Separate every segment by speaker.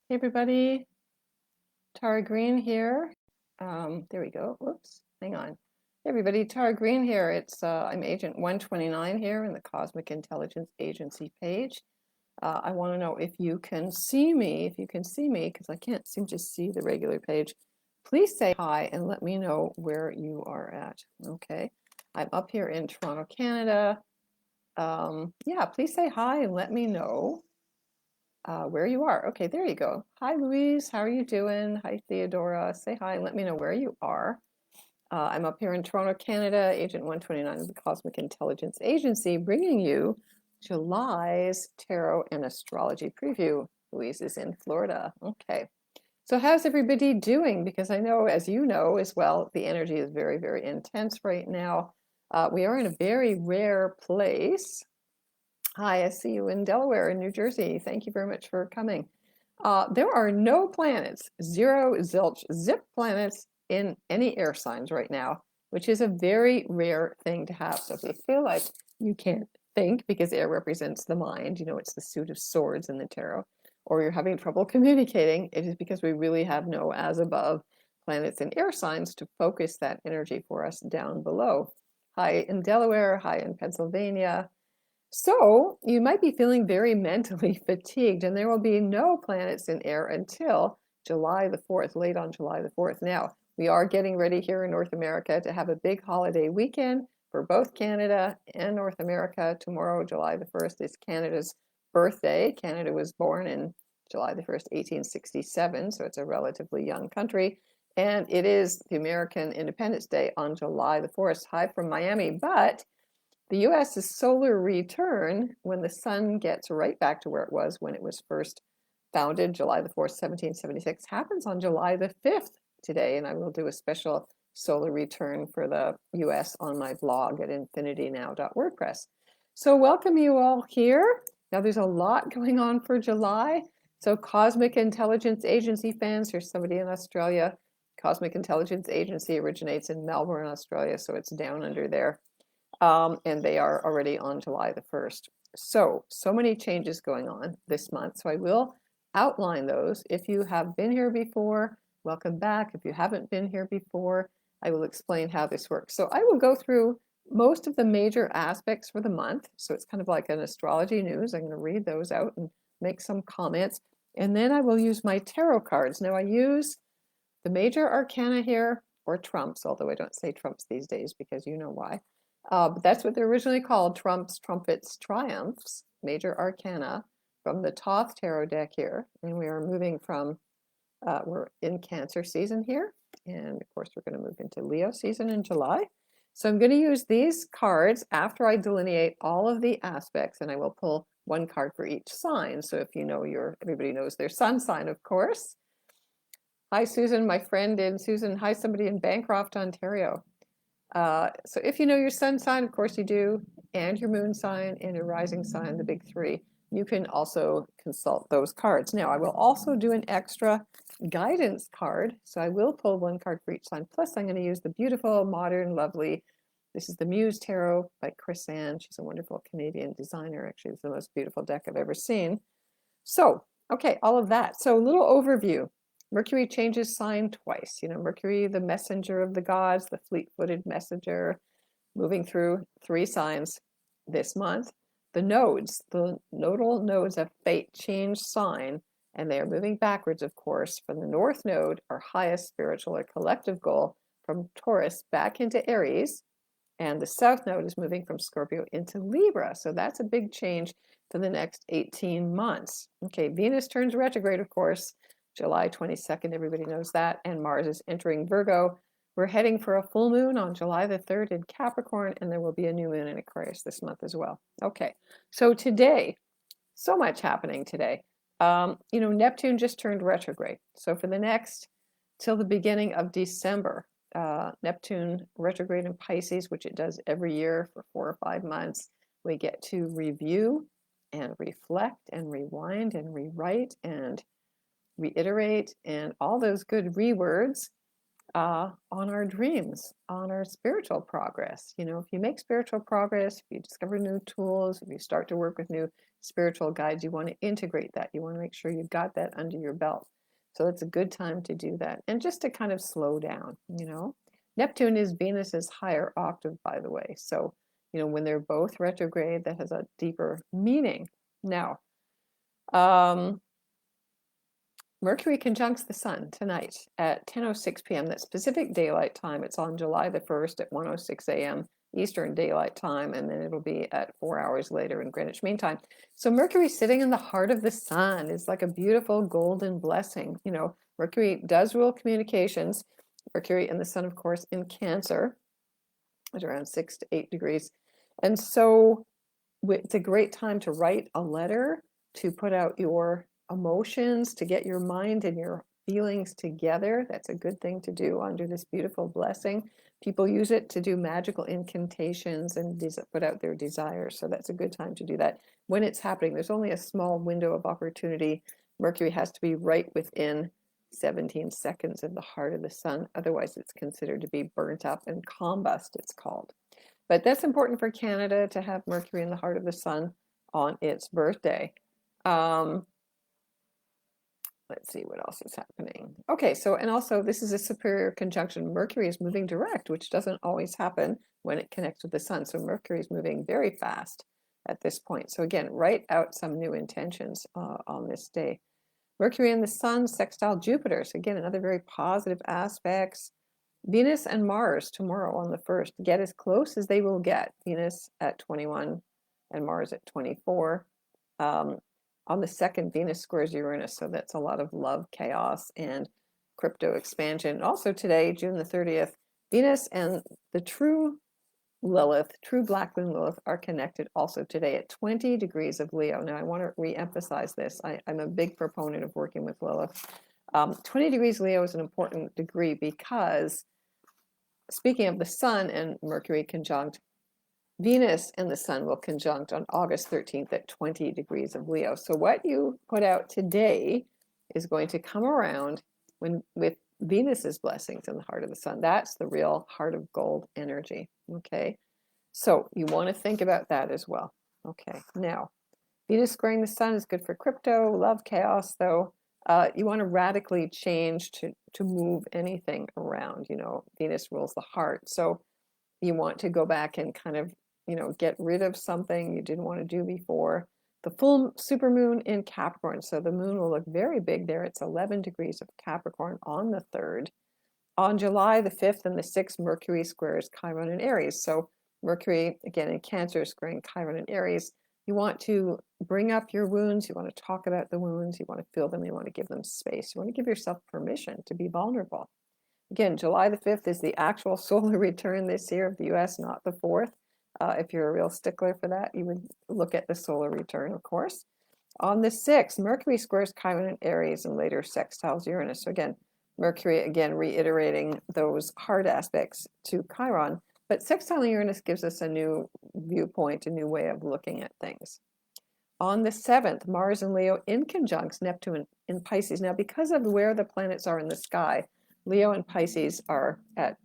Speaker 1: Hey everybody, Tara Green here. There we go. Whoops, hang on. Hey everybody, Tara Green here. I'm Agent 129 here in the Cosmic Intelligence Agency page. I want to know if you can see me. If you can see me, because I can't seem to see the regular page. Please say hi and let me know where you are at. Okay, I'm up here in Toronto, Canada. Yeah, please say hi and let me know where you are. Okay, there you go. Hi, Louise. How are you doing? Hi, Theodora. Say hi and let me know where you are. I'm up here in Toronto, Canada, Agent 129 of the Cosmic Intelligence Agency, bringing you July's Tarot and Astrology preview. Louise is in Florida. Okay. So, how's everybody doing? Because I know, as you know as well, the energy is very, very intense right now. We are in a very rare place. Hi, I see you in Delaware and New Jersey. Thank you very much for coming. There are no planets, zero, zilch, zip planets in any air signs right now, which is a very rare thing to have. So if you feel like you can't think because air represents the mind, it's the suit of swords in the tarot, or you're having trouble communicating, it is because we really have no as above planets in air signs to focus that energy for us down below. Hi in Delaware, hi in Pennsylvania. So you might be feeling very mentally fatigued, and there will be no planets in air until July the 4th, late on July the 4th. Now, we are getting ready here in North America to have a big holiday weekend for both Canada and North America. Tomorrow, July the 1st, is Canada's birthday. Canada was born in July the 1st, 1867, so it's a relatively young country. And it is the American Independence Day on July the 4th. Hi from Miami, but the US's solar return, when the sun gets right back to where it was when it was first founded, July the 4th, 1776, happens on July the 5th today. And I will do a special solar return for the US on my blog at infinitynow.wordpress. So, welcome you all here. Now, there's a lot going on for July. So, Cosmic Intelligence Agency fans, here's somebody in Australia. Cosmic Intelligence Agency originates in Melbourne, Australia, so it's down under there. And they are already on July the 1st. So many changes going on this month. So I will outline those. If you have been here before, welcome back. If you haven't been here before, I will explain how this works. So I will go through most of the major aspects for the month. So it's kind of like an astrology news. I'm going to read those out and make some comments. And then I will use my tarot cards. Now I use the major arcana here, or trumps, although I don't say trumps these days because you know why. But that's what they're originally called, trumps, trumpets, triumphs, major arcana, from the Thoth Tarot deck here. And we are moving from, we're in Cancer season here. And of course, we're going to move into Leo season in July. So I'm going to use these cards after I delineate all of the aspects, and I will pull one card for each sign. So if you know everybody knows their sun sign, of course. Hi, Susan, my friend in Susan. Hi, somebody in Bancroft, Ontario. So if you know your sun sign, of course you do, and your moon sign and your rising sign, the big three, you can also consult those cards. Now, I will also do an extra guidance card. So I will pull one card for each sign. Plus, I'm going to use the beautiful, modern, lovely, this is the Muse Tarot by Chris Ann. She's a wonderful Canadian designer. Actually, it's the most beautiful deck I've ever seen. So, okay, all of that. So a little overview. Mercury changes sign twice. Mercury, the messenger of the gods, the fleet-footed messenger, moving through 3 signs this month. The nodes, the nodal nodes of fate, change sign, and they are moving backwards, of course, from the North Node, our highest spiritual or collective goal, from Taurus back into Aries, and the South Node is moving from Scorpio into Libra. So that's a big change for the next 18 months. Okay, Venus turns retrograde, of course, July 22nd, everybody knows that, and Mars is entering Virgo. We're heading for a full moon on July the 3rd in Capricorn, and there will be a new moon in Aquarius this month as well. Okay, so today, so much happening today. Neptune just turned retrograde. So for the next, till the beginning of December, Neptune retrograde in Pisces, which it does every year for 4 or 5 months, we get to review and reflect and rewind and rewrite and reiterate and all those good rewords on our dreams, on our spiritual progress. If you make spiritual progress, if you discover new tools, if you start to work with new spiritual guides, you want to integrate that. You want to make sure you've got that under your belt. So it's a good time to do that. And just to kind of slow down, you know. Neptune is Venus's higher octave, by the way. So, you know, when they're both retrograde, that has a deeper meaning. Now, Mercury conjuncts the Sun tonight at 10:06 p.m. That's Pacific Daylight Time. It's on July the 1st at 1:06 a.m. Eastern Daylight Time, and then it'll be at 4 hours later in Greenwich Mean Time. So Mercury sitting in the heart of the Sun is like a beautiful golden blessing. You know, Mercury does rule communications. Mercury and the Sun, of course, in Cancer at around 6 to 8 degrees. And so it's a great time to write a letter, to put out your emotions, to get your mind and your feelings together. That's a good thing to do under this beautiful blessing. People use it to do magical incantations and put out their desires. So that's a good time to do that. When it's happening, there's only a small window of opportunity. Mercury has to be right within 17 seconds of the heart of the Sun. Otherwise, it's considered to be burnt up and combust, it's called. But that's important for Canada to have Mercury in the heart of the Sun on its birthday. Let's see what else is happening. Okay, so, and also this is a superior conjunction. Mercury is moving direct, which doesn't always happen when it connects with the Sun. So Mercury is moving very fast at this point. So again, write out some new intentions on this day. Mercury and the Sun sextile Jupiter. So again, another very positive aspects. Venus and Mars tomorrow on the 1st. Get as close as they will get. Venus at 21 and Mars at 24. On the 2nd, Venus squares Uranus, so that's a lot of love, chaos, and crypto expansion. Also today, June the 30th, Venus and the true Lilith, true black moon Lilith, are connected also today at 20 degrees of Leo. Now, I want to re-emphasize this. I'm a big proponent of working with Lilith. 20 degrees Leo is an important degree because, speaking of the Sun and Mercury conjunct, Venus and the Sun will conjunct on August 13th at 20 degrees of Leo. So what you put out today is going to come around with Venus's blessings in the heart of the Sun. That's the real heart of gold energy. Okay, so you want to think about that as well. Okay, now Venus squaring the Sun is good for crypto, love, chaos, though. You want to radically change to move anything around. You know, Venus rules the heart. So you want to go back and kind of, you know, get rid of something you didn't want to do before. The full supermoon in Capricorn. So the moon will look very big there. It's 11 degrees of Capricorn on the 3rd. On July the 5th and the 6th, Mercury squares Chiron in Aries. So Mercury, again, in Cancer, squaring Chiron in Aries. You want to bring up your wounds. You want to talk about the wounds. You want to feel them. You want to give them space. You want to give yourself permission to be vulnerable. Again, July the 5th is the actual solar return this year of the US, not the 4th. If you're a real stickler for that, you would look at the solar return, of course. On the 6th, Mercury squares Chiron in Aries and later sextiles Uranus. So again, Mercury, again, reiterating those hard aspects to Chiron. But sextile Uranus gives us a new viewpoint, a new way of looking at things. On the 7th, Mars and Leo in conjuncts Neptune in Pisces. Now, because of where the planets are in the sky, Leo and Pisces are at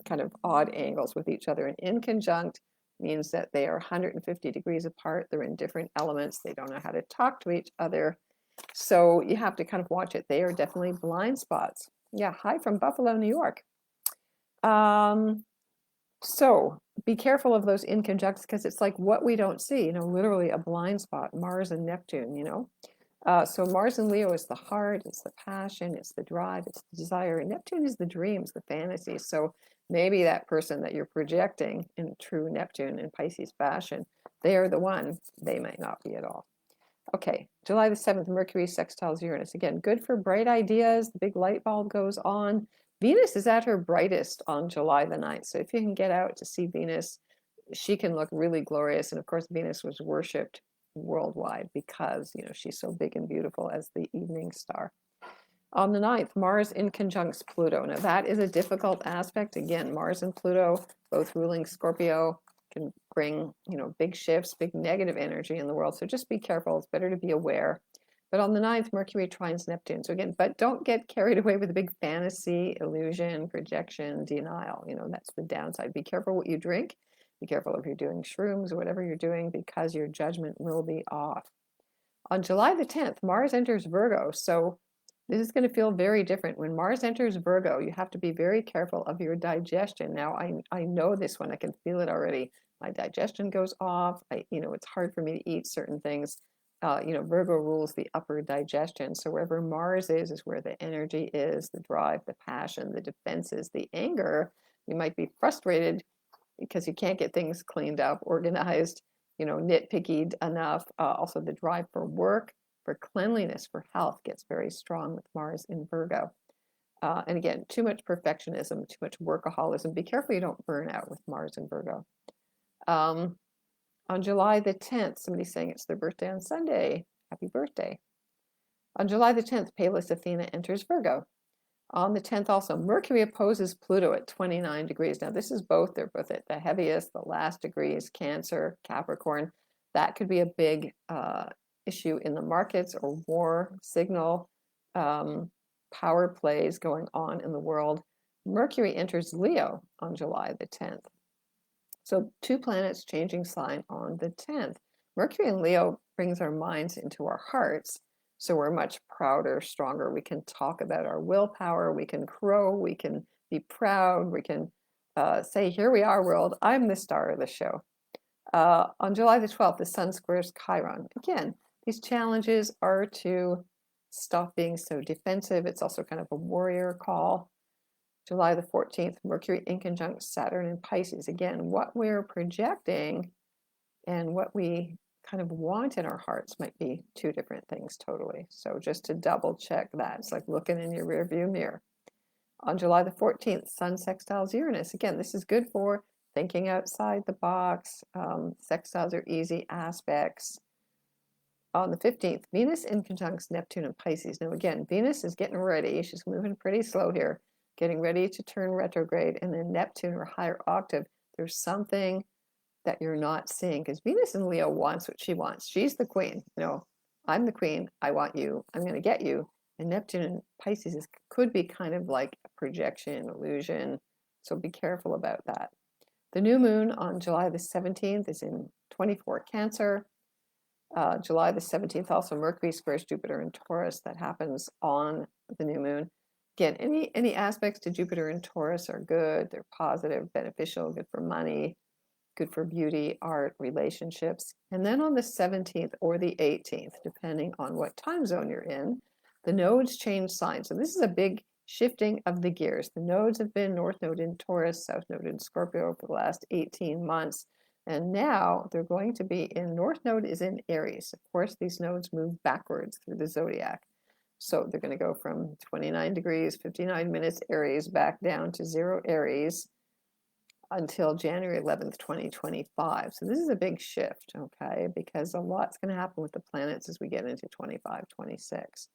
Speaker 1: kind of odd angles with each other. And in conjunct means that they are 150 degrees apart. They're in different elements. They don't know how to talk to each other. So you have to kind of watch it. They are definitely blind spots. Yeah, hi from Buffalo, New York. So be careful of those in conjuncts because it's like what we don't see, you know, literally a blind spot, Mars and Neptune, you know. So Mars and Leo is the heart, it's the passion, it's the drive, it's the desire. And Neptune is the dreams, the fantasies. So maybe that person that you're projecting in true Neptune and Pisces fashion, they are the one, they might not be at all. Okay, July the 7th, Mercury sextiles Uranus. Again, good for bright ideas. The big light bulb goes on. Venus is at her brightest on July the 9th. So if you can get out to see Venus, she can look really glorious. And of course, Venus was worshipped worldwide because, you know, she's so big and beautiful as the evening star. On the 9th, Mars in conjuncts Pluto. Now that is a difficult aspect. Again, Mars and Pluto, both ruling Scorpio, can bring, you know, big shifts, big negative energy in the world. So just be careful. It's better to be aware. But on the 9th, Mercury trines Neptune. So again, but don't get carried away with a big fantasy, illusion, projection, denial. You know, that's the downside. Be careful what you drink. Be careful if you're doing shrooms or whatever you're doing because your judgment will be off. On July the 10th, Mars enters Virgo. So this is going to feel very different. When Mars enters Virgo, you have to be very careful of your digestion. Now, I know this one. I can feel it already. My digestion goes off. It's hard for me to eat certain things. Virgo rules the upper digestion. So wherever Mars is where the energy is, the drive, the passion, the defenses, the anger. You might be frustrated because you can't get things cleaned up, organized, nitpicky enough. Also, the drive for work, for cleanliness, for health gets very strong with Mars in Virgo. And again, too much perfectionism, too much workaholism. Be careful you don't burn out with Mars in Virgo. On July the 10th, somebody's saying it's their birthday on Sunday. Happy birthday. On July the 10th, Pallas Athena enters Virgo. On the 10th also, Mercury opposes Pluto at 29 degrees. Now this is both, they're both at the heaviest, the last degrees, Cancer, Capricorn. That could be a big issue in the markets or war signal, power plays going on in the world. Mercury enters Leo on July the 10th. So 2 planets changing sign on the 10th. Mercury in Leo brings our minds into our hearts. So we're much prouder, stronger. We can talk about our willpower. We can crow. We can be proud. We can say, here we are, world. I'm the star of the show. On July the 12th, the sun squares Chiron. Again, these challenges are to stop being so defensive. It's also kind of a warrior call. July the 14th, Mercury in conjunct Saturn in Pisces. Again, what we're projecting and what we kind of want in our hearts might be 2 different things totally. So just to double check that, it's like looking in your rearview mirror. On July the 14th, Sun sextiles Uranus. Again, this is good for thinking outside the box. Sextiles are easy aspects. On the 15th, Venus in conjunct Neptune and Pisces. Now again, Venus is getting ready. She's moving pretty slow here, getting ready to turn retrograde. And then Neptune or higher octave, there's something that you're not seeing, because Venus in Leo wants what she wants. She's the queen. I'm the queen. I want you. I'm going to get you. And Neptune in Pisces could be kind of like a projection, illusion. So be careful about that. The new moon on July the 17th is in 24 Cancer. July the 17th, also Mercury squares Jupiter in Taurus. That happens on the new moon. Again, any aspects to Jupiter in Taurus are good. They're positive, beneficial, good for money, good for beauty, art, relationships. And then on the 17th or the 18th, depending on what time zone you're in, the nodes change signs. So this is a big shifting of the gears. The nodes have been North Node in Taurus, South Node in Scorpio for the last 18 months. And now they're going to be in North Node is in Aries. Of course, these nodes move backwards through the zodiac. So they're going to go from 29 degrees, 59 minutes Aries back down to 0 Aries until January 11th, 2025. So this is a big shift, okay, because a lot's going to happen with the planets as we get into 25, 26.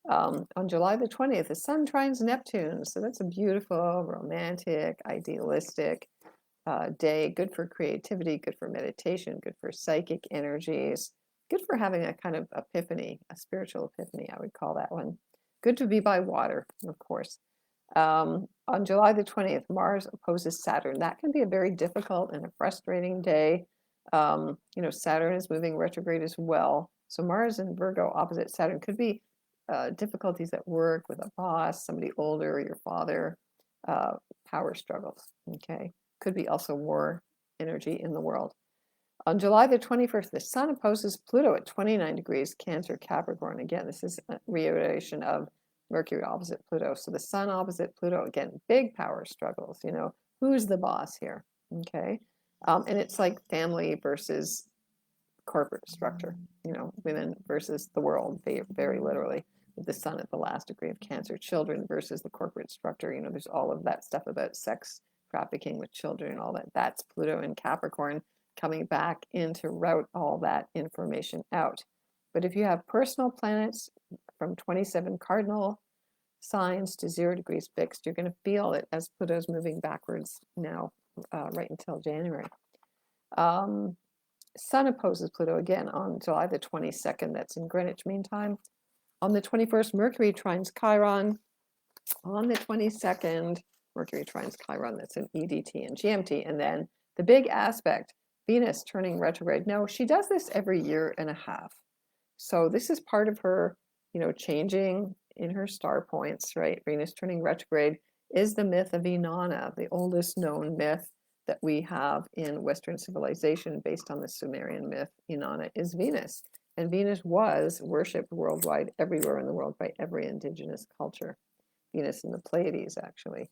Speaker 1: On July the 20th, the sun trines Neptune. So that's a beautiful, romantic, idealistic day. Good for creativity, good for meditation, good for psychic energies, good for having a kind of epiphany, a spiritual epiphany, I would call that one. Good to be by water, of course. On July the 20th, Mars opposes Saturn. That can be a very difficult and a frustrating day. Saturn is moving retrograde as well. So Mars in Virgo opposite Saturn could be difficulties at work with a boss, somebody older, your father, power struggles, okay? Could be also war energy in the world. On July the 21st, the sun opposes Pluto at 29 degrees, Cancer, Capricorn. Again, this is a reiteration of Mercury opposite Pluto. So the sun opposite Pluto, again, big power struggles. Who's the boss here? Okay. And it's like family versus corporate structure, women versus the world, very literally, with the sun at the last degree of Cancer, children versus the corporate structure. There's all of that stuff about sex trafficking with children and all that. That's Pluto and Capricorn coming back in to route all that information out. But if you have personal planets from 27 cardinal signs to 0 degrees fixed, you're going to feel it as Pluto's moving backwards now, right until January. Sun opposes Pluto again on July the 22nd. That's in Greenwich Mean Time. On the 21st, Mercury trines Chiron. On the 22nd, Mercury trines Chiron. That's in EDT and GMT. And then the big aspect, Venus turning retrograde. No, she does this every year and a half. So this is part of her, changing in her star points, right? Venus turning retrograde is the myth of Inanna, the oldest known myth that we have in Western civilization based on the Sumerian myth. Inanna is Venus, and Venus was worshipped worldwide, everywhere in the world, by every indigenous culture. Venus in the Pleiades, actually.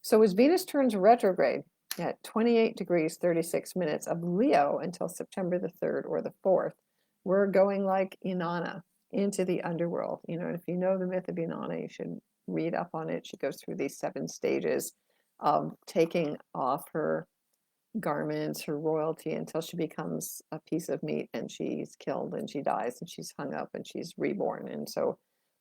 Speaker 1: So as Venus turns retrograde at 28 degrees 36 minutes of Leo until September the 3rd or the 4th, we're going like Inanna into the underworld. And if you know the myth of Inanna, you should read up on it. She goes through these 7 stages of taking off her garments, her royalty, until she becomes a piece of meat and she's killed and she dies and she's hung up and she's reborn. And so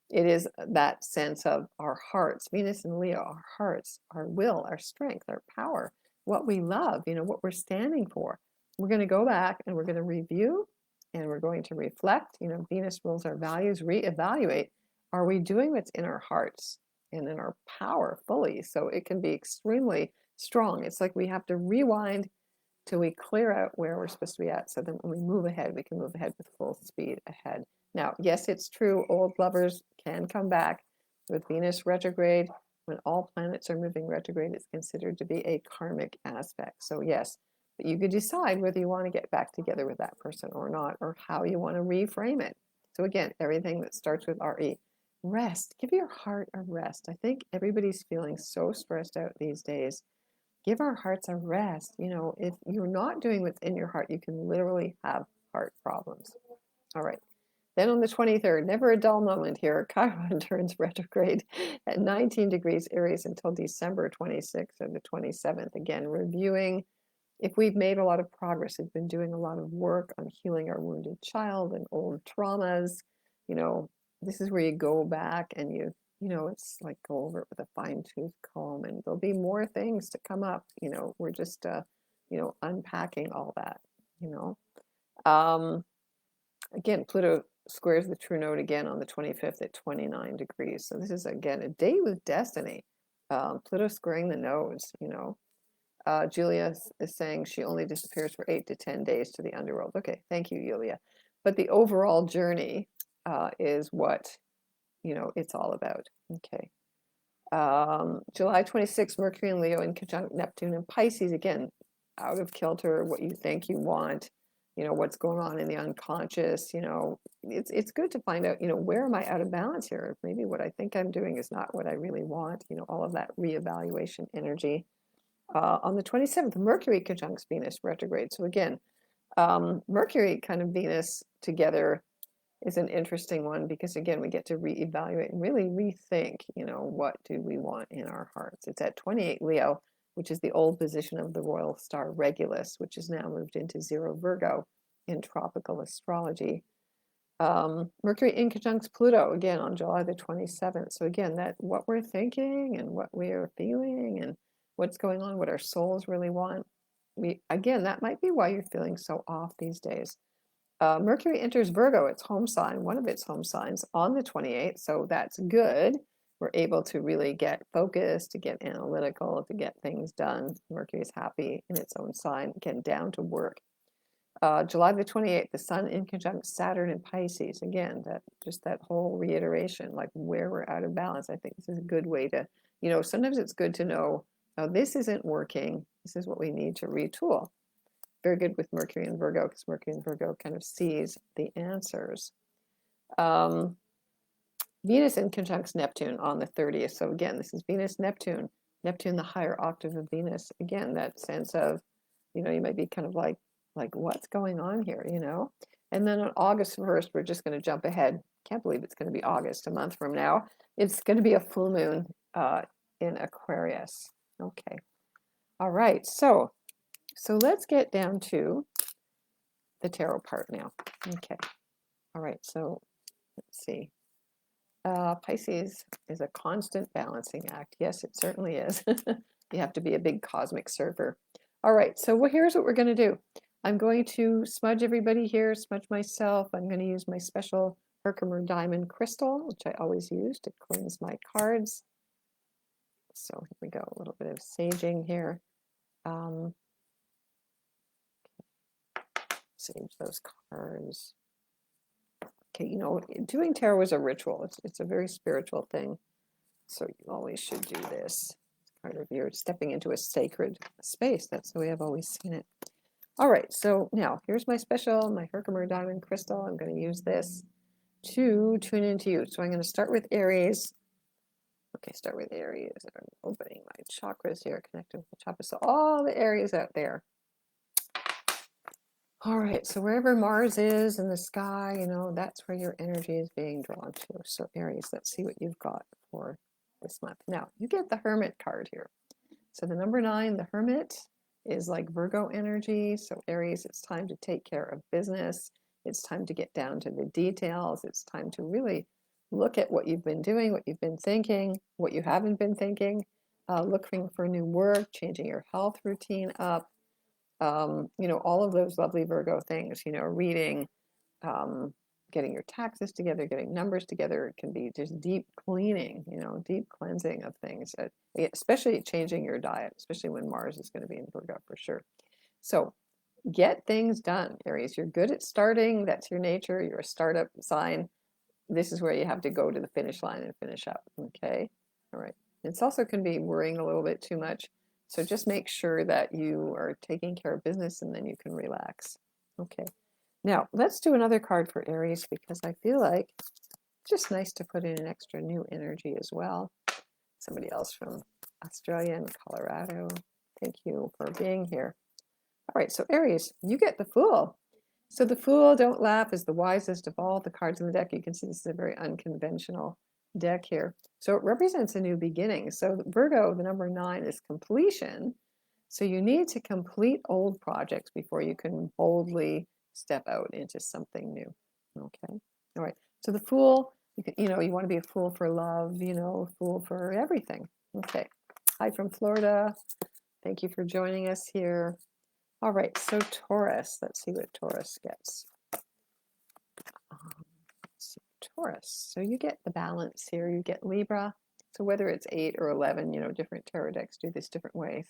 Speaker 1: it is that sense of our hearts, Venus and Leo, our hearts, our will, our strength, our power, what we love, what we're standing for. We're going to go back and we're going to review and we're going to reflect. Venus rules our values, reevaluate. Are we doing what's in our hearts and in our power fully? So it can be extremely strong. It's like we have to rewind till we clear out where we're supposed to be at. So then when we move ahead, we can move ahead with full speed ahead. Now, yes, it's true, old lovers can come back. With Venus retrograde. When all planets are moving retrograde, it's considered to be a karmic aspect. So yes, but you could decide whether you want to get back together with that person or not, or how you want to reframe it. So again, everything that starts with RE. Rest. Give your heart a rest. I think everybody's feeling so stressed out these days. Give our hearts a rest. If you're not doing what's in your heart, you can literally have heart problems. All right. Then on the 23rd, never a dull moment here, Chiron turns retrograde at 19 degrees Aries until December 26th or the 27th. Again, reviewing if we've made a lot of progress. We've been doing a lot of work on healing our wounded child and old traumas. This is where you go back and it's like go over it with a fine-tooth comb, and there'll be more things to come up. We're just, unpacking all that, Again, Pluto squares the true node again on the 25th at 29 degrees. So this is, again, a day with destiny. Pluto squaring the nodes, Julia is saying she only disappears for 8 to 10 days to the underworld. Okay, thank you, Julia. But the overall journey is what, it's all about. Okay. July 26th, Mercury and Leo in conjunct Neptune and Pisces. Again, out of kilter, what you think you want. What's going on in the unconscious. It's good to find out, where am I out of balance here? Maybe what I think I'm doing is not what I really want. All of that reevaluation energy. On the 27th, Mercury conjuncts Venus retrograde. So again, Mercury kind of Venus together is an interesting one, because again, we get to reevaluate and really rethink, what do we want in our hearts? It's at 28 Leo, which is the old position of the royal star Regulus, which is now moved into 0 Virgo in tropical astrology. Mercury in conjuncts Pluto, again, on July the 27th. So again, that what we're thinking and what we are feeling and what's going on, what our souls really want. Again, that might be why you're feeling so off these days. Mercury enters Virgo, its home sign, one of its home signs, on the 28th. So that's good. We're able to really get focused, to get analytical, to get things done. Mercury is happy in its own sign, again, down to work. July the 28th, the Sun in conjunct Saturn in Pisces. Again, that whole reiteration, like where we're out of balance. I think this is a good way to, sometimes it's good to know, oh, this isn't working. This is what we need to retool. Very good with Mercury and Virgo, because Mercury and Virgo kind of sees the answers. Venus in conjuncts Neptune on the 30th. So again, this is Venus, Neptune, the higher octave of Venus. Again, that sense of, you might be kind of like what's going on here, And then on August 1st, we're just going to jump ahead. Can't believe it's going to be August, a month from now. It's going to be a full moon in Aquarius. Okay. All right. So let's get down to the tarot part now. Okay. All right. So let's see. Pisces is a constant balancing act. Yes, it certainly is. You have to be a big cosmic surfer. All right. So here's what we're going to do. I'm going to smudge everybody here, smudge myself. I'm going to use my special Herkimer diamond crystal, which I always use to cleanse my cards. So here we go. A little bit of saging here. Sage those cards. Okay, you know, doing tarot is a ritual. It's a very spiritual thing. So you always should do this. It's part of your stepping into a sacred space. That's the way I've always seen it. All right, so now here's my special, my Herkimer diamond crystal. I'm going to use this to tune into you. So I'm going to start with Aries. Okay, start with Aries. I'm opening my chakras here, connecting with the chakras. So all the Aries out there. All right, so wherever Mars is in the sky, you know, that's where your energy is being drawn to. So Aries, let's see what you've got for this month. Now, you get the Hermit card here. So the number 9, the Hermit, is like Virgo energy. So Aries, it's time to take care of business. It's time to get down to the details. It's time to really look at what you've been doing, what you've been thinking, what you haven't been thinking, looking for new work, changing your health routine up, you know, all of those lovely Virgo things, you know, reading, getting your taxes together, getting numbers together. It can be just deep cleaning, you know, deep cleansing of things, especially changing your diet, especially when Mars is going to be in Virgo for sure. So get things done, Aries. You're good at starting. That's your nature. You're a startup sign. This is where you have to go to the finish line and finish up. Okay. All right. It's also can be worrying a little bit too much. So just make sure that you are taking care of business and then you can relax. Okay. Now let's do another card for Aries because I feel like it's just nice to put in an extra new energy as well. Somebody else from Australia and Colorado. Thank you for being here. All right. So Aries, you get the Fool. So the Fool, don't laugh, is the wisest of all the cards in the deck. You can see this is a very unconventional deck here. So it represents a new beginning. So Virgo, the number 9, is completion. So you need to complete old projects before you can boldly step out into something new. Okay. All right. So the Fool, you know, you want to be a fool for love, you know, a fool for everything. Okay. Hi from Florida. Thank you for joining us here. All right, so Taurus, let's see what Taurus gets. Taurus, so you get the balance here, you get Libra. So whether it's 8 or 11, you know, different tarot decks do this different ways.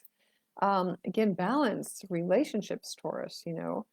Speaker 1: Again, balance, relationships, Taurus, you know,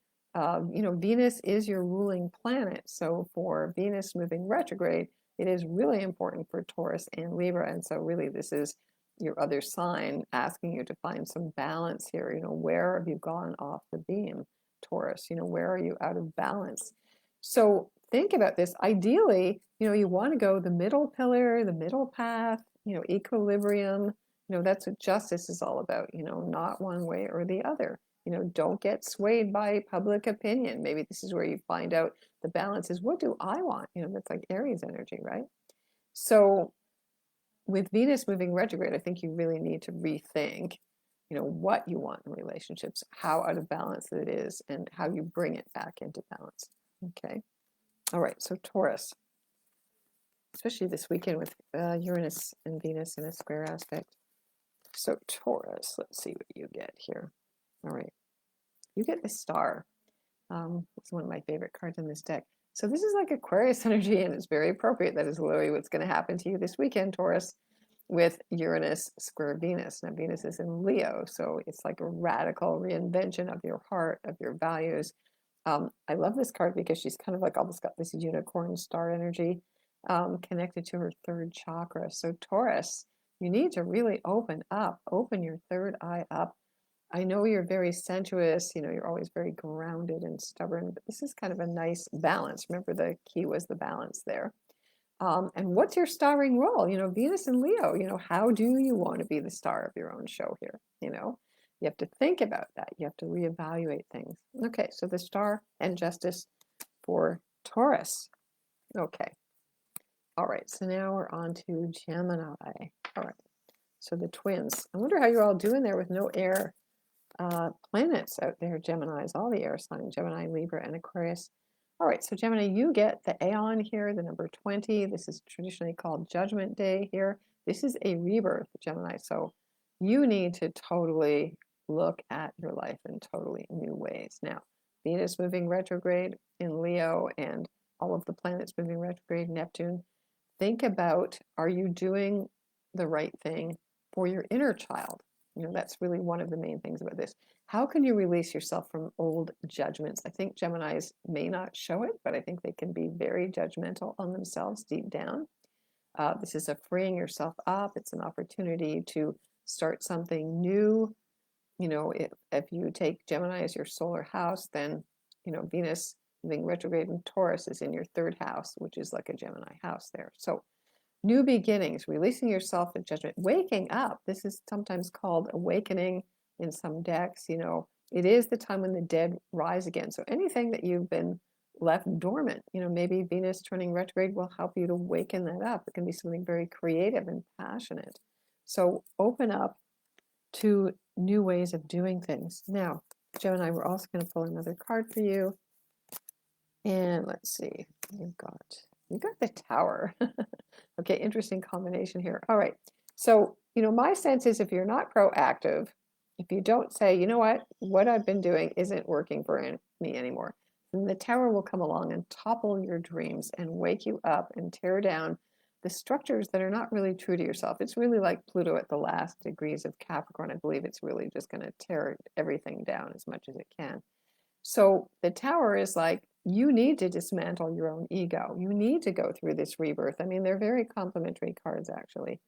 Speaker 1: Venus is your ruling planet. So for Venus moving retrograde, it is really important for Taurus and Libra. And so really this is your other sign asking you to find some balance here. You know, where have you gone off the beam, Taurus? You know, where are you out of balance? So think about this. Ideally, you know, you want to go the middle pillar, the middle path, you know, equilibrium. You know, that's what justice is all about, you know, not one way or the other. You know, don't get swayed by public opinion. Maybe this is where you find out the balance is, what do I want? You know, that's like Aries energy, right? So with Venus moving retrograde, I think you really need to rethink, you know, what you want in relationships, how out of balance it is, and how you bring it back into balance. Okay. All right. So Taurus, especially this weekend with Uranus and Venus in a square aspect. So Taurus, let's see what you get here. All right. You get the Star. It's one of my favorite cards in this deck. So this is like Aquarius energy, and it's very appropriate. That is literally what's going to happen to you this weekend, Taurus, with Uranus square Venus. Now, Venus is in Leo, so it's like a radical reinvention of your heart, of your values. I love this card because she's kind of like almost got this unicorn star energy connected to her third chakra. So Taurus, you need to really open up, open your third eye up. I know you're very sensuous, you know, you're always very grounded and stubborn, but this is kind of a nice balance. Remember, the key was the balance there. And what's your starring role? You know, Venus and Leo, you know, how do you want to be the star of your own show here? You know, you have to think about that. You have to reevaluate things. Okay, so the star and justice for Taurus. Okay. All right, so now we're on to Gemini. All right, so the twins. I wonder how you're all doing there with no air planets out there, Geminis, all the air signs, Gemini, Libra, and Aquarius. All right, so Gemini, you get the Aeon here, the number 20. This is traditionally called Judgment Day here. This is a rebirth, Gemini. So you need to totally look at your life in totally new ways. Now, Venus moving retrograde in Leo and all of the planets moving retrograde, Neptune. Think about, are you doing the right thing for your inner child? That's really one of the main things about this. How can you release yourself from old judgments? I think Geminis may not show it, but I think they can be very judgmental on themselves deep down. This is a freeing yourself up. It's an opportunity to start something new. If you take Gemini as your solar house, then, Venus moving retrograde in Taurus is in your third house, which is like a Gemini house there. So new beginnings, releasing yourself in judgment, waking up. This is sometimes called awakening in some decks. It is the time when the dead rise again. So anything that you've been left dormant, maybe Venus turning retrograde will help you to waken that up. It can be something very creative and passionate. So open up to new ways of doing things. Now, Gemini, we're also going to pull another card for you. And let's see, you got the Tower. Okay, interesting combination here. All right. So, my sense is if you're not proactive, if you don't say, you know what I've been doing isn't working for me anymore, then the Tower will come along and topple your dreams and wake you up and tear down the structures that are not really true to yourself. It's really like Pluto at the last degrees of Capricorn. I believe it's really just going to tear everything down as much as it can. So the Tower is like, you need to dismantle your own ego. You need to go through this rebirth. I mean, they're very complementary cards, actually.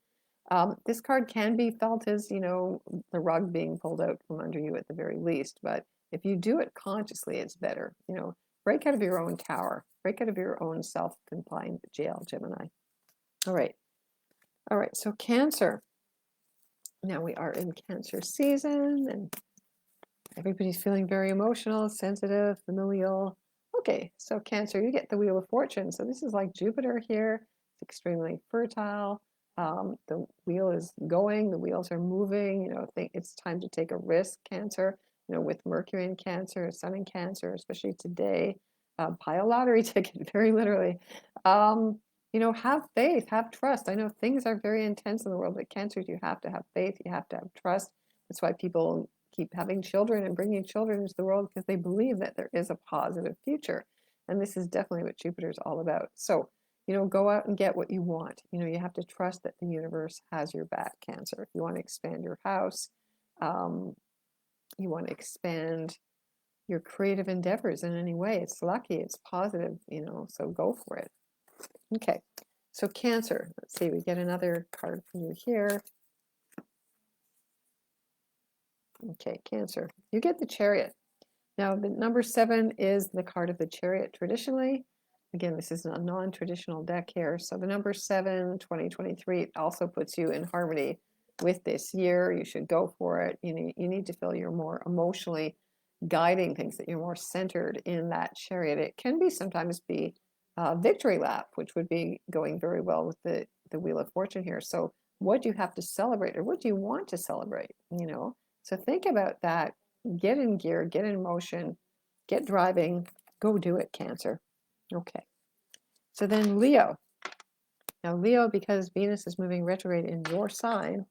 Speaker 1: This card can be felt as, the rug being pulled out from under you at the very least. But if you do it consciously, it's better. Break out of your own tower. Break out of your own self-confined jail, Gemini. All right. All right. So Cancer. Now we are in Cancer season, and everybody's feeling very emotional, sensitive, familial. Okay, so Cancer, you get the Wheel of Fortune. So this is like Jupiter here. It's extremely fertile. The wheel is going. The wheels are moving. Think it's time to take a risk, Cancer. With Mercury in Cancer, Sun in Cancer, especially today. Buy a lottery ticket, very literally. Have faith, have trust. I know things are very intense in the world, but Cancers, you have to have faith. You have to have trust. That's why people keep having children and bringing children into the world, because they believe that there is a positive future. And this is definitely what Jupiter is all about. So, go out and get what you want. You have to trust that the universe has your back, Cancer. If you want to expand your house, you want to expand your creative endeavors in any way. It's lucky, it's positive, so go for it. Okay, so Cancer, let's see, we get another card for you here. Okay, Cancer, you get the Chariot. Now, the number 7 is the card of the Chariot traditionally. Again, this is a non-traditional deck here. So the number 7, 2023, also puts you in harmony with this year. You should go for it. You need to feel you're more emotionally guiding things, that you're more centered in that Chariot. It can sometimes be a victory lap, which would be going very well with the Wheel of Fortune here. So what do you have to celebrate, or what do you want to celebrate? So think about that. Get in gear, get in motion, get driving, go do it, Cancer. Okay. So then Leo. Now Leo, because Venus is moving retrograde in your sign,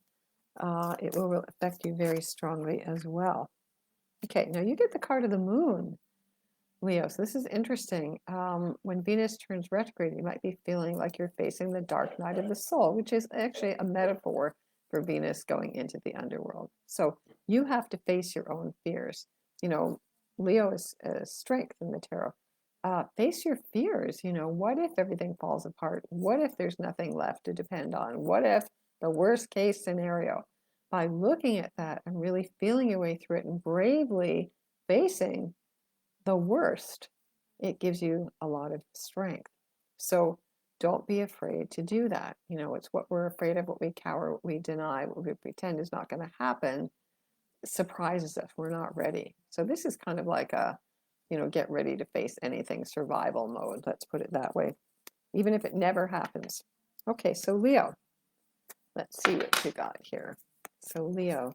Speaker 1: it will affect you very strongly as well. Okay, now you get the card of the Moon, Leo. So this is interesting. When Venus turns retrograde, you might be feeling like you're facing the dark night of the soul, which is actually a metaphor for Venus going into the underworld. So you have to face your own fears. Leo is strength in the tarot. Face your fears. What if everything falls apart? What if there's nothing left to depend on? What if the worst case scenario? By looking at that and really feeling your way through it and bravely facing the worst, it gives you a lot of strength. So don't be afraid to do that. It's what we're afraid of, what we cower, what we deny, what we pretend is not going to happen, surprises us. We're not ready. So this is kind of like a, get ready to face anything survival mode. Let's put it that way, even if it never happens. Okay, so Leo, let's see what you got here. So Leo,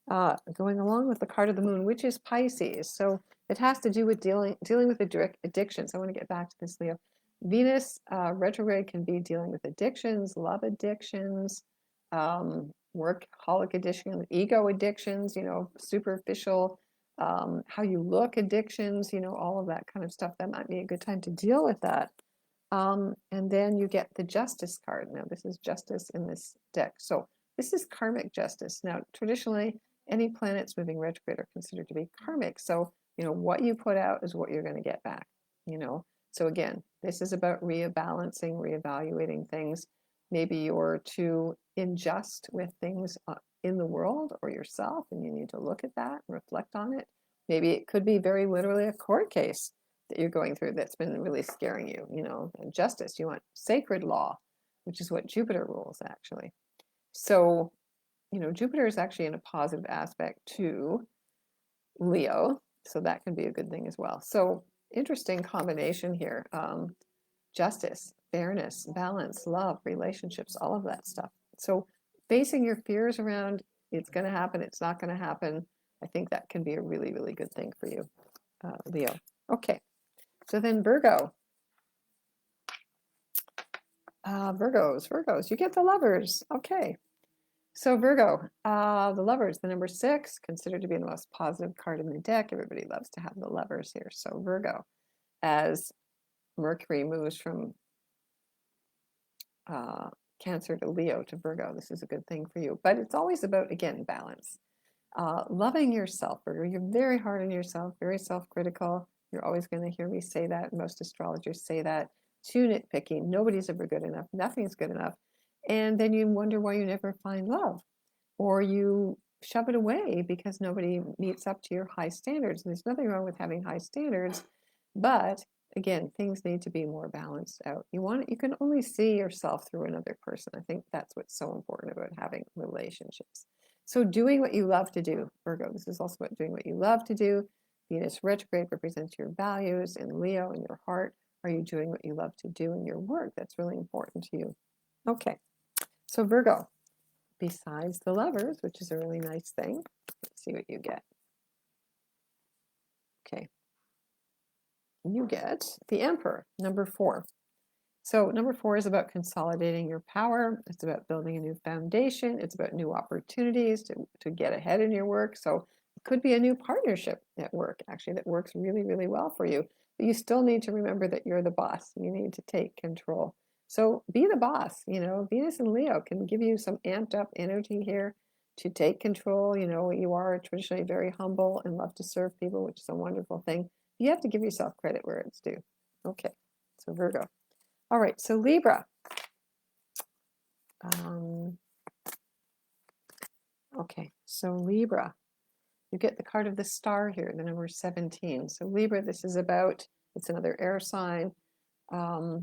Speaker 1: going along with the card of the Moon, which is Pisces. So it has to do with dealing with addictions. I want to get back to this, Leo. Venus retrograde can be dealing with addictions, love addictions, workaholic addiction, ego addictions, superficial, how you look addictions, all of that kind of stuff. That might be a good time to deal with that. And then you get the Justice card. Now, this is Justice in this deck. So This is karmic justice. Now, traditionally, any planets moving retrograde are considered to be karmic. So, what you put out is what you're going to get back, you know. So again, this is about rebalancing, reevaluating things. Maybe you're too unjust with things in the world or yourself, and you need to look at that and reflect on it. Maybe it could be very literally a court case that you're going through that's been really scaring you, justice. You want sacred law, which is what Jupiter rules, actually. So, Jupiter is actually in a positive aspect to Leo, so that can be a good thing as well. So, interesting combination here. Justice, fairness, balance, love, relationships, all of that stuff. So, facing your fears around it's going to happen, it's not going to happen, I think that can be a really, really good thing for you, Leo. Okay, so then Virgo. Virgos, you get the Lovers. Okay. So Virgo, the Lovers, the number 6, considered to be the most positive card in the deck. Everybody loves to have the Lovers here. So Virgo, as Mercury moves from Cancer to Leo to Virgo, this is a good thing for you. But it's always about, again, balance. Loving yourself, Virgo. You're very hard on yourself, very self-critical. You're always going to hear me say that. Most astrologers say that. Too nitpicky. Nobody's ever good enough. Nothing's good enough. And then you wonder why you never find love, or you shove it away because nobody meets up to your high standards. And there's nothing wrong with having high standards, but again, things need to be more balanced out. You can only see yourself through another person. I think that's what's so important about having relationships. So doing what you love to do, Virgo, this is also about doing what you love to do. Venus retrograde represents your values in Leo in your heart. Are you doing what you love to do in your work? That's really important to you. Okay, so Virgo, besides the Lovers, which is a really nice thing, let's see what you get. Okay, you get the Emperor, number 4. So number 4 is about consolidating your power. It's about building a new foundation. It's about new opportunities to get ahead in your work. So it could be a new partnership at work, actually, that works really, really well for you. But you still need to remember that you're the boss. You need to take control. So be the boss. Venus and Leo can give you some amped up energy here to take control. You are traditionally very humble and love to serve people, which is a wonderful thing. You have to give yourself credit where it's due. Okay, so Virgo. All right, so Libra. Okay, so Libra. You get the card of the star here, the number 17. So Libra, this is about, it's another air sign.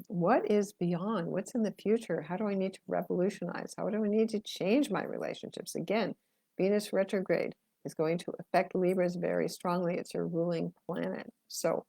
Speaker 1: What is beyond? What's in the future? How do I need to revolutionize? How do I need to change my relationships? Again, Venus retrograde is going to affect Libras very strongly. It's your ruling planet. So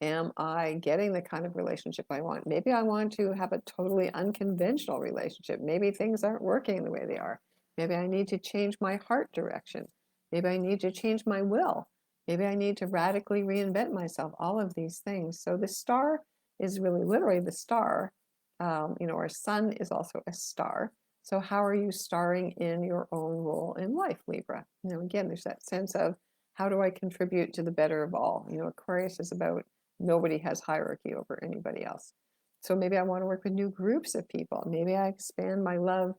Speaker 1: am I getting the kind of relationship I want? Maybe I want to have a totally unconventional relationship. Maybe things aren't working the way they are. Maybe I need to change my heart direction. Maybe I need to change my will. Maybe I need to radically reinvent myself. All of these things. So the star is really literally the star. Our sun is also a star. So how are you starring in your own role in life, Libra? Again, there's that sense of how do I contribute to the better of all? Aquarius is about nobody has hierarchy over anybody else. So maybe I want to work with new groups of people. Maybe I expand my love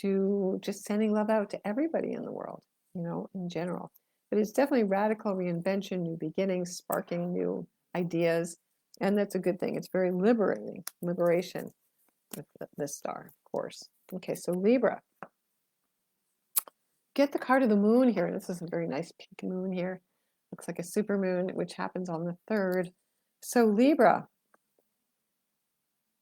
Speaker 1: to just sending love out to everybody in the world, in general. But it's definitely radical reinvention, new beginnings, sparking new ideas. And that's a good thing. It's very liberating, liberation with the star, of course. Okay, so Libra. Get the card of the moon here. This is a very nice pink moon here. Looks like a supermoon, which happens on the 3rd. So Libra,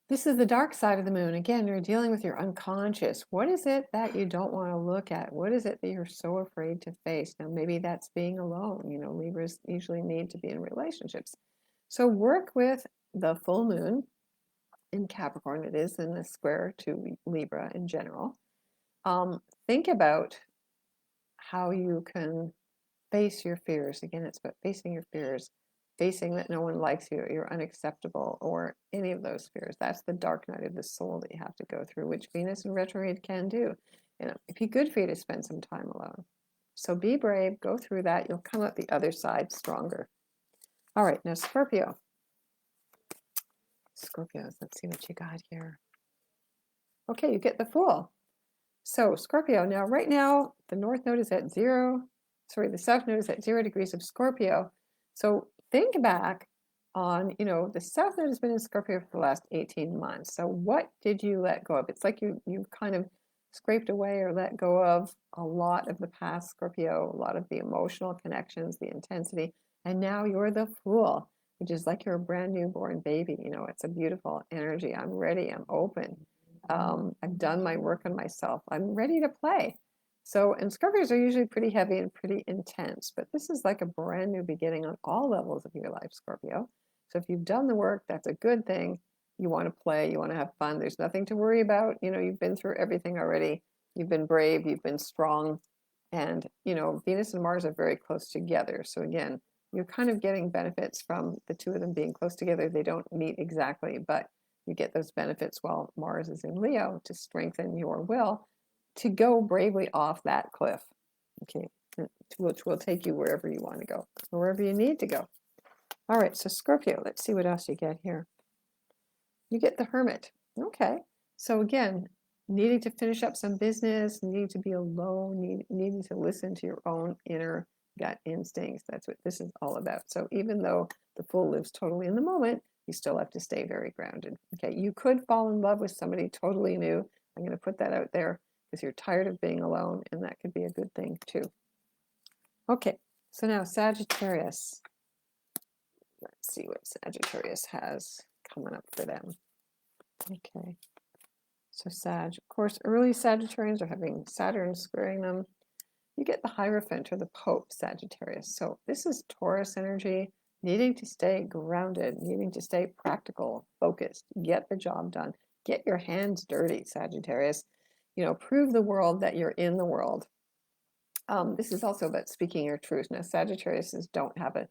Speaker 1: this is the dark side of the moon. Again, you're dealing with your unconscious. What is it that you don't want to look at? What is it that you're so afraid to face? Now, maybe that's being alone. Libras usually need to be in relationships. So work with the full moon in Capricorn. It is in the square to Libra in general. Think about how you can face your fears. Again, it's about facing your fears, facing that no one likes you, you're unacceptable, or any of those fears. That's the dark night of the soul that you have to go through, which Venus in retrograde can do. It'd be good for you to spend some time alone. So be brave, go through that. You'll come out the other side stronger. All right, now Scorpio. Scorpios, let's see what you got here. Okay, you get the Fool. So Scorpio, now right now the North Node is at the South Node is at 0 degrees of Scorpio. So think back on, the South Node has been in Scorpio for the last 18 months. So what did you let go of? It's like you kind of scraped away or let go of a lot of the past Scorpio, a lot of the emotional connections, the intensity, and now you're the Fool, which is like you're a brand new born baby. It's a beautiful energy. I'm ready. I'm open. I've done my work on myself. I'm ready to play. So, and Scorpios are usually pretty heavy and pretty intense, but this is like a brand new beginning on all levels of your life, Scorpio. So if you've done the work, that's a good thing. You want to play, you want to have fun. There's nothing to worry about. You've been through everything already. You've been brave, you've been strong. And, Venus and Mars are very close together. So again, you're kind of getting benefits from the two of them being close together. They don't meet exactly, but you get those benefits while Mars is in Leo to strengthen your will to go bravely off that cliff, okay, which will take you wherever you want to go, or wherever you need to go. All right, so Scorpio, let's see what else you get here. You get the Hermit. Okay, so again, needing to finish up some business, needing to be alone, needing to listen to your own inner gut instincts. That's what this is all about. So even though the Fool lives totally in the moment, you still have to stay very grounded. Okay, you could fall in love with somebody totally new. I'm going to put that out there because you're tired of being alone, and that could be a good thing too. Okay, so now Sagittarius. Let's see what Sagittarius has coming up for them. Okay, so Sag, of course, early Sagittarians are having Saturn squaring them. You get the Hierophant or the Pope, Sagittarius. So this is Taurus energy, needing to stay grounded, needing to stay practical, focused, get the job done, get your hands dirty, Sagittarius. Prove the world that you're in the world. This is also about speaking your truth. Now, Sagittariuses don't have a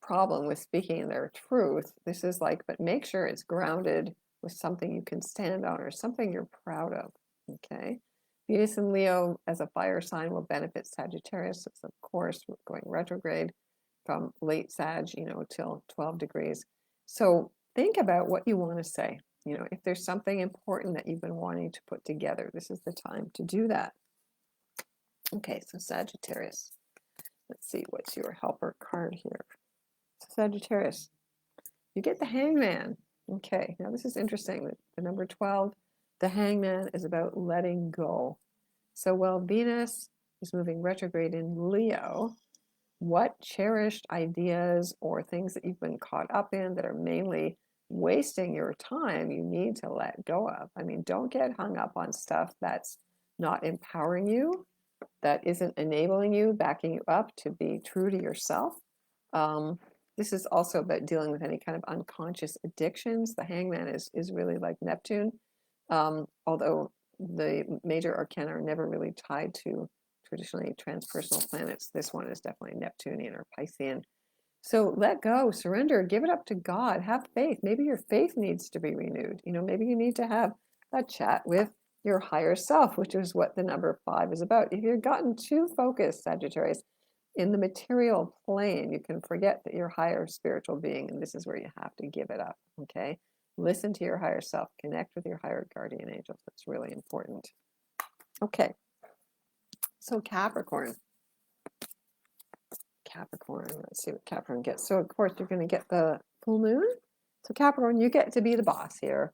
Speaker 1: problem with speaking their truth. This is like, but make sure it's grounded with something you can stand on or something you're proud of. Okay. Venus and Leo as a fire sign will benefit Sagittarius. It's of course going retrograde from late Sag, till 12 degrees. So think about what you want to say. If there's something important that you've been wanting to put together, this is the time to do that. Okay, so Sagittarius. Let's see, what's your helper card here? Sagittarius, you get the Hangman. Okay, now this is interesting. The number 12, the Hangman is about letting go. So while Venus is moving retrograde in Leo, what cherished ideas or things that you've been caught up in that are mainly wasting your time, you need to let go of. I mean, don't get hung up on stuff that's not empowering you, that isn't enabling you, backing you up to be true to yourself. This is also about dealing with any kind of unconscious addictions. The Hangman is really like Neptune, although the major arcana are never really tied to traditionally transpersonal planets. This one is definitely Neptunian or Piscean. So let go, surrender, give it up to God, have faith. Maybe your faith needs to be renewed. Maybe you need to have a chat with your higher self, which is what the number 5 is about. If you've gotten too focused, Sagittarius, in the material plane, you can forget that you're a higher spiritual being, and this is where you have to give it up, okay? Listen to your higher self, connect with your higher guardian angels. That's really important. Okay, so Capricorn, let's see what Capricorn gets. So of course you're going to get the full moon. So Capricorn, you get to be the boss here.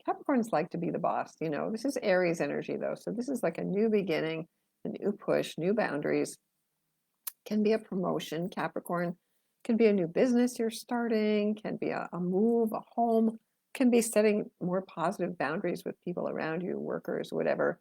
Speaker 1: Capricorns like to be the boss, This is Aries energy though. So this is like a new beginning, a new push, new boundaries. Can be a promotion, Capricorn. Can be a new business you're starting, can be a move, a home, can be setting more positive boundaries with people around you, workers, whatever.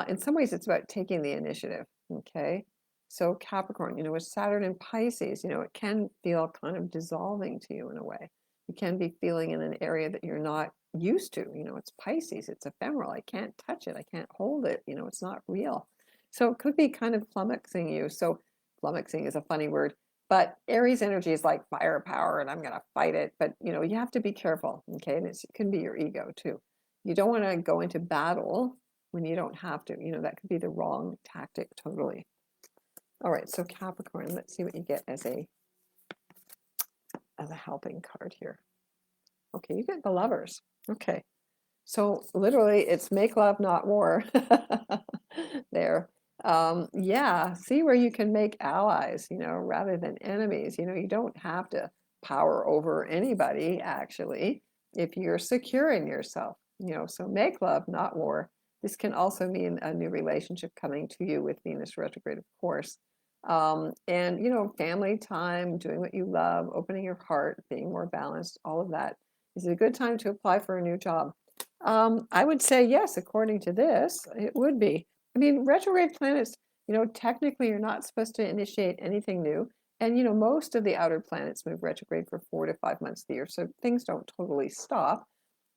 Speaker 1: In some ways, it's about taking the initiative, okay? So Capricorn, with Saturn and Pisces, it can feel kind of dissolving to you in a way. You can be feeling in an area that you're not used to. It's Pisces, it's ephemeral. I can't touch it, I can't hold it, it's not real. So it could be kind of flummoxing you. So flummoxing is a funny word, but Aries energy is like firepower and I'm going to fight it. But, you have to be careful, okay? And it can be your ego too. You don't want to go into battle when you don't have to. That could be the wrong tactic totally. All right, so Capricorn, let's see what you get as a helping card here. Okay, you get the Lovers. Okay, so literally it's make love, not war. there. Yeah, see where you can make allies, rather than enemies. You don't have to power over anybody, actually, if you're secure in yourself. So make love, not war. This can also mean a new relationship coming to you with Venus retrograde, of course. And family time, doing what you love, opening your heart, being more balanced, all of that is a good time to apply for a new job. I would say yes, according to this, it would be. I mean, retrograde planets, technically you're not supposed to initiate anything new. And, most of the outer planets move retrograde for 4 to 5 months of the year. So things don't totally stop.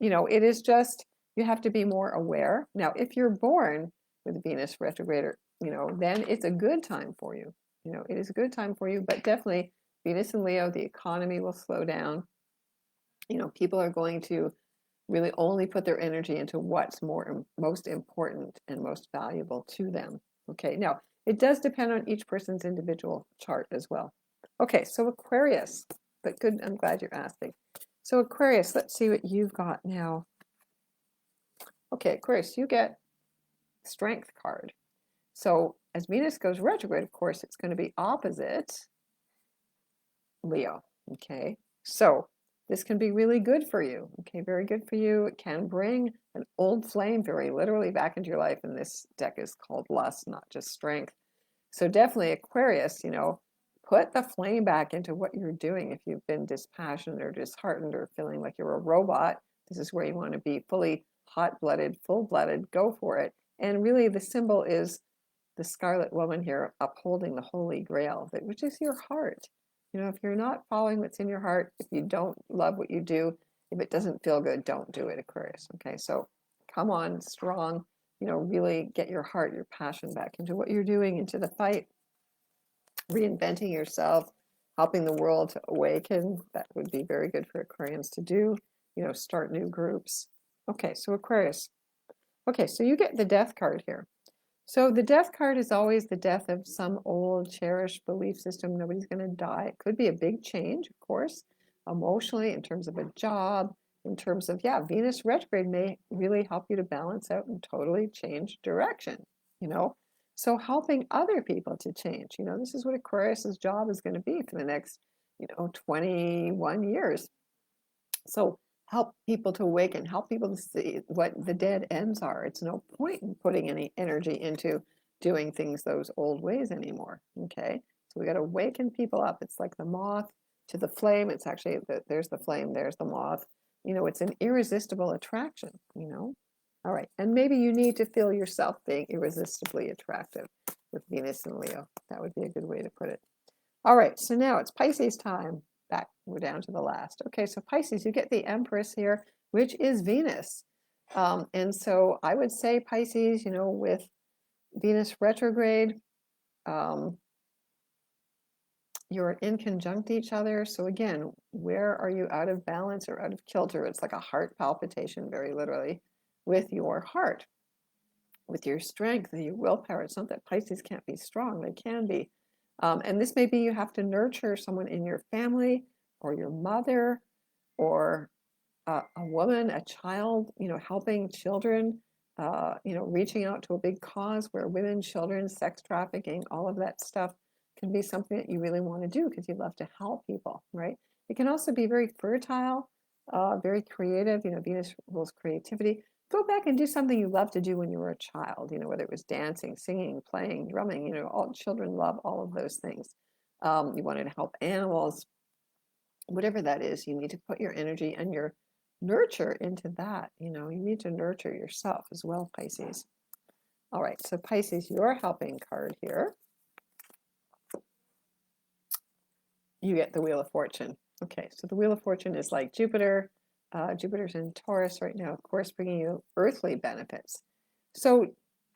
Speaker 1: It is just, you have to be more aware. Now, if you're born with Venus retrograde, then it's a good time for you. It is a good time for you, but definitely Venus and Leo, the economy will slow down. People are going to really only put their energy into what's most important and most valuable to them. Okay, now it does depend on each person's individual chart as well. Okay, so Aquarius, but good, I'm glad you're asking. So Aquarius, let's see what you've got now. Okay, Aquarius, you get Strength card. So as Venus goes retrograde, of course, it's going to be opposite Leo. Okay, so this can be really good for you. Okay, very good for you. It can bring an old flame very literally back into your life. And this deck is called Lust, not just Strength. So definitely Aquarius, put the flame back into what you're doing. If you've been dispassionate or disheartened or feeling like you're a robot, this is where you want to be fully hot-blooded, full-blooded, go for it. And really the symbol is the Scarlet Woman here upholding the Holy Grail, which is your heart. If you're not following what's in your heart, if you don't love what you do, if it doesn't feel good, don't do it, Aquarius. Okay, so come on, strong, really get your heart, your passion back into what you're doing, into the fight, reinventing yourself, helping the world to awaken. That would be very good for Aquarians to do, start new groups. Okay, so Aquarius. Okay, so you get the Death card here. So the Death card is always the death of some old cherished belief system. Nobody's going to die. It could be a big change, of course, emotionally, in terms of a job, in terms of, Venus retrograde may really help you to balance out and totally change direction, So helping other people to change, this is what Aquarius's job is going to be for the next, 21 years. So help people to awaken, help people to see what the dead ends are. It's no point in putting any energy into doing things those old ways anymore. Okay, so we got to awaken people up. It's like the moth to the flame. It's actually there's the flame, there's the moth. It's an irresistible attraction. All right, and maybe you need to feel yourself being irresistibly attractive with Venus and Leo. That would be a good way to put it. All right, so now it's Pisces time. Back, we're down to the last. Okay, so Pisces, you get the Empress here, which is Venus. And so I would say Pisces, with Venus retrograde, you're in conjunct each other. So again, where are you out of balance or out of kilter? It's like a heart palpitation, very literally, with your heart, with your strength and your willpower. It's not that Pisces can't be strong, they can be. And this may be you have to nurture someone in your family or your mother or a woman, a child, helping children, reaching out to a big cause where women, children, sex trafficking, all of that stuff can be something that you really want to do because you love to help people, right? It can also be very fertile, very creative. Venus rules creativity. Go back and do something you loved to do when you were a child, whether it was dancing, singing, playing, drumming, all children love all of those things. You wanted to help animals, whatever that is, you need to put your energy and your nurture into that. You need to nurture yourself as well, Pisces. All right, so Pisces, your helping card here. You get the Wheel of Fortune. Okay, so the Wheel of Fortune is like Jupiter. Jupiter's in Taurus right now, of course, bringing you earthly benefits. So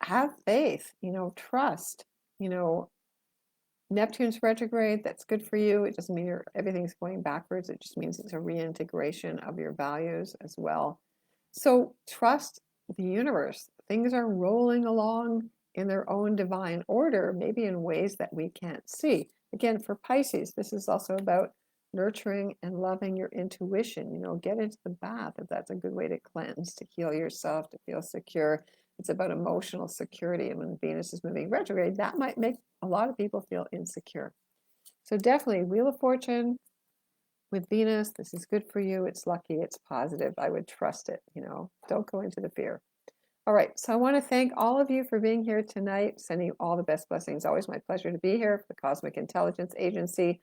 Speaker 1: have faith, trust, Neptune's retrograde, that's good for you. It doesn't mean everything's going backwards. It just means it's a reintegration of your values as well. So trust the universe. Things are rolling along in their own divine order, maybe in ways that we can't see. Again, for Pisces, this is also about nurturing and loving your intuition. Get into the bath if that's a good way to cleanse, to heal yourself, to feel secure. It's about emotional security. And when Venus is moving retrograde, that might make a lot of people feel insecure. So definitely Wheel of Fortune with Venus, this is good for you. It's lucky, it's positive. I would trust it, don't go into the fear. All right, so I want to thank all of you for being here tonight, sending you all the best blessings. Always my pleasure to be here for the Cosmic Intelligence Agency.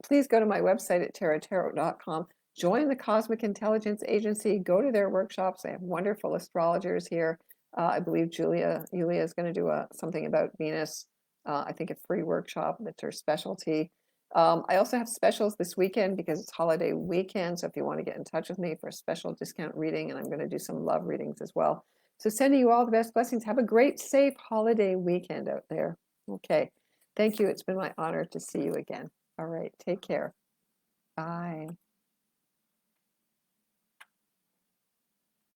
Speaker 1: Please go to my website at tarot.com. Join the Cosmic Intelligence Agency. Go to their workshops. They have wonderful astrologers here. I believe Julia is going to do something about Venus. I think a free workshop. That's her specialty. I also have specials this weekend because it's holiday weekend. So if you want to get in touch with me for a special discount reading, and I'm going to do some love readings as well. So sending you all the best blessings. Have a great, safe holiday weekend out there. Okay. Thank you. It's been my honor to see you again. All right. Take care. Bye.